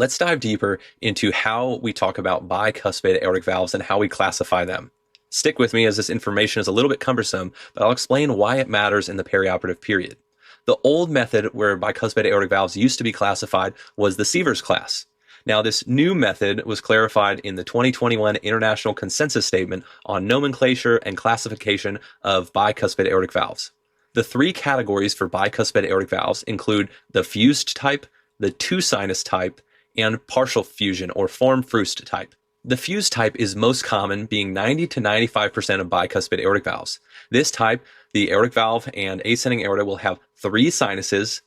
Let's dive deeper into how we talk about bicuspid aortic valves and how we classify them. Stick with me as this information is a little bit cumbersome, but I'll explain why it matters in the perioperative period. The old method where bicuspid aortic valves used to be classified was the Siever's class. Now, this new method was clarified in the 2021 International Consensus Statement on Nomenclature and Classification of Bicuspid Aortic Valves. The three categories for bicuspid aortic valves include the fused type, the two-sinus type, and partial fusion or form Fruste type. The fused type is most common, being 90 to 95% of bicuspid aortic valves. This type, the aortic valve and ascending aorta, will have three sinuses,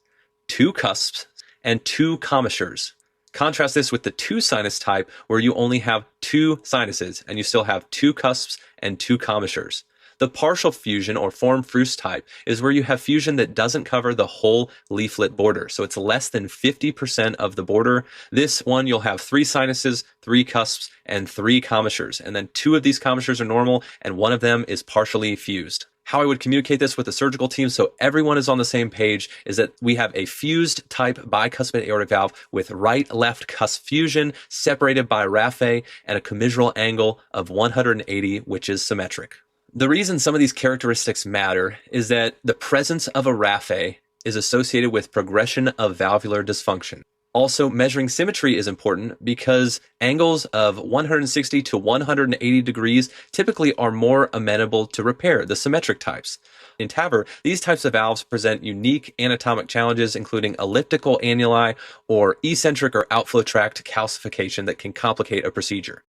two cusps, and two commissures. Contrast this with the two sinus type, where you only have two sinuses and you still have two cusps and two commissures. The partial fusion or form Fruste type is where you have fusion that doesn't cover the whole leaflet border. So it's less than 50% of the border. This one, you'll have three sinuses, three cusps, and three commissures. And then two of these commissures are normal and one of them is partially fused. How I would communicate this with the surgical team so everyone is on the same page is that we have a fused type bicuspid aortic valve with right-left cusp fusion separated by Raphe and a commissural angle of 180, which is symmetric. The reason some of these characteristics matter is that the presence of a Raphe is associated with progression of valvular dysfunction. Also, measuring symmetry is important because angles of 160 to 180 degrees typically are more amenable to repair, the symmetric types. In TAVR, these types of valves present unique anatomic challenges, including elliptical annuli or eccentric or outflow tract calcification that can complicate a procedure.